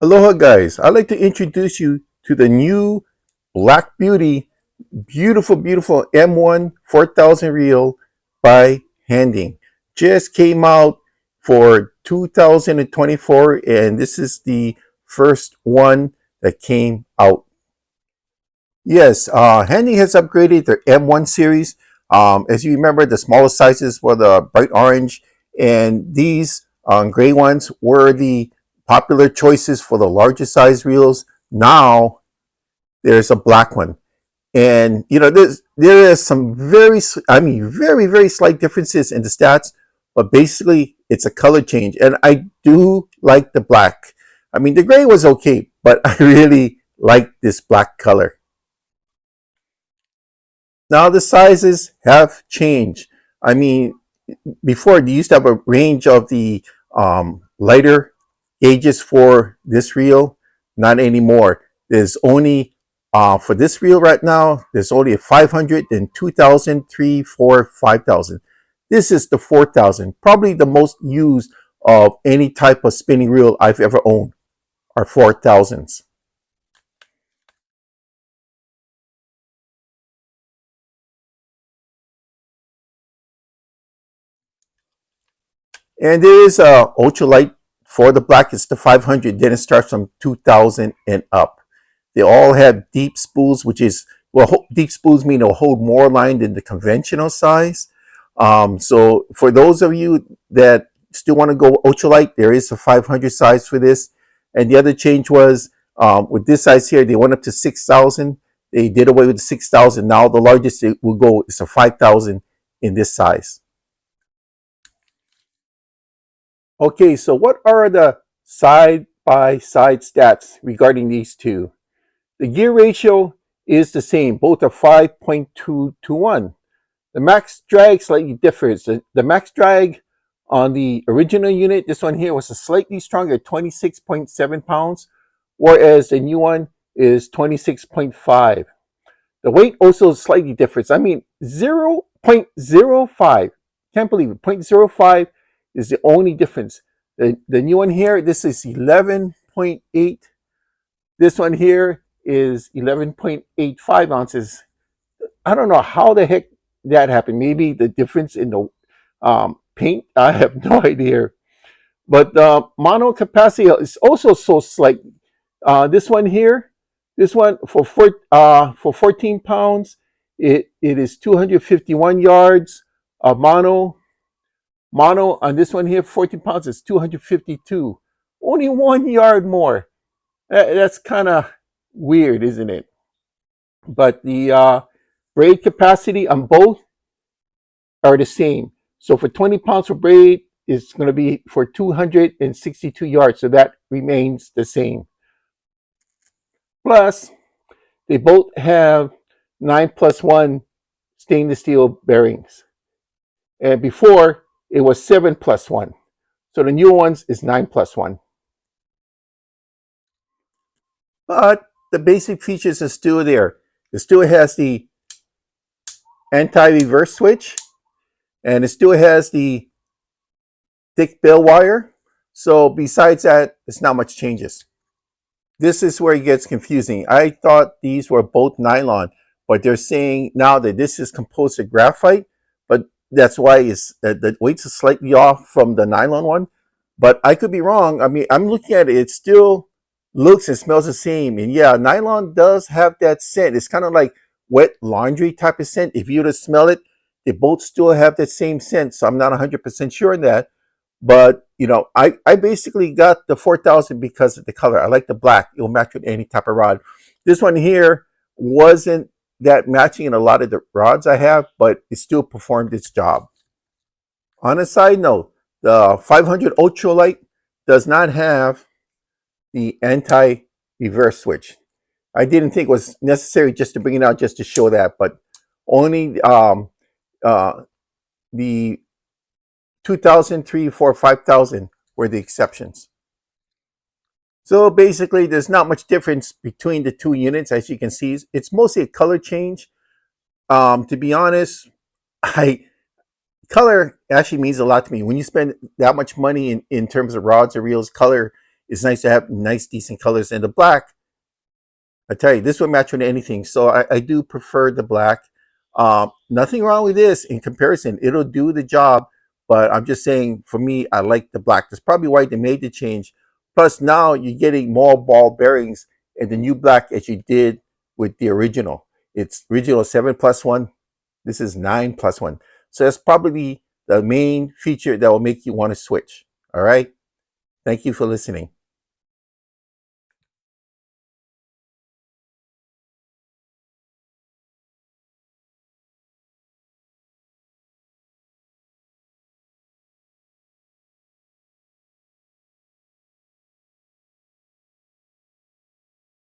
Aloha guys, I'd like to introduce you to the new Black Beauty beautiful M1 4000 reel by Handing. Just came out for 2024 and this is the first one that came out. Yes, Handing has upgraded their M1 series. As you remember, the smallest sizes were the bright orange, and these gray ones were the popular choices for the larger size reels. Now there's a black one, and there is some very slight differences in the stats, but basically it's a color change, and I do like the black. I mean, the gray was okay, but I really like this black color. Now the sizes have changed. I mean, before they used to have a range of the lighter gauges for this reel. Not anymore. There's only for this reel right now, there's only a 500, then 2000, 3, 4, 5000. This is the 4000, probably the most used of any type of spinning reel I've ever owned, are 4000s. And there is a ultralight for the black. It's the 500. Then it starts from 2000 and up. They all have deep spools, which is, well, deep spools mean they'll hold more line than the conventional size. So for those of you that still want to go ultralight, there is a 500 size for this. And the other change was with this size here, they went up to 6,000. They did away with the 6,000. Now the largest it will go is a 5,000 in this size. Okay, so what are the side-by-side stats regarding these two? The gear ratio is the same. Both are 5.2 to 1. The max drag slightly differs. The max drag on the original unit, this one here, was a slightly stronger 26.7 pounds, whereas the new one is 26.5. The weight also slightly differs. I mean, 0.05. Can't believe it. 0.05 is the only difference. The new one here, this is 11.8. This one here is 11.85 ounces. I don't know how the heck that happened. Maybe the difference in the paint. I have no idea. But the mono capacity is also so slight. This one here, this one for 14 pounds, it is 251 yards of mono. Mono on this one here, 14 pounds, is 252. Only 1 yard more. That's kind of weird, isn't it? But the braid capacity on both are the same. So for 20 pounds for braid, it's going to be for 262 yards. So that remains the same. Plus, they both have 9+1 stainless steel bearings. And before, it was 7+1. So the new ones is 9+1. But the basic features are still there. It still has the anti-reverse switch, and it still has the thick bale wire. So besides that, it's not much changes. This is where it gets confusing. I thought these were both nylon, but they're saying now that this is composite graphite, but that's why the weights are slightly off from the nylon one. But I could be wrong. I mean, I'm looking at it, it still looks and smells the same. And yeah, nylon does have that scent. It's kind of like wet laundry type of scent. If you were to smell it, they both still have that same scent. So I'm not 100% sure on that. But I basically got the 4000 because of the color. I like the black. It'll match with any type of rod. This one here wasn't that matching in a lot of the rods I have, but it still performed its job. On a side note, the 500 Ultralight does not have the anti-reverse switch. I didn't think it was necessary just to bring it out just to show that, but only the 2000, 3, 4, 5000 were the exceptions. So basically, there's not much difference between the two units. As you can see, it's mostly a color change. To be honest, color actually means a lot to me. When you spend that much money in terms of rods or reels, color it's nice to have nice, decent colors. And the black, I tell you, this would match with anything. So I do prefer the black. Nothing wrong with this in comparison. It'll do the job, but I'm just saying, for me, I like the black. That's probably why they made the change. Plus, now you're getting more ball bearings in the new black as you did with the original. It's original 7+1. This is 9+1. So that's probably the main feature that will make you want to switch. All right. Thank you for listening.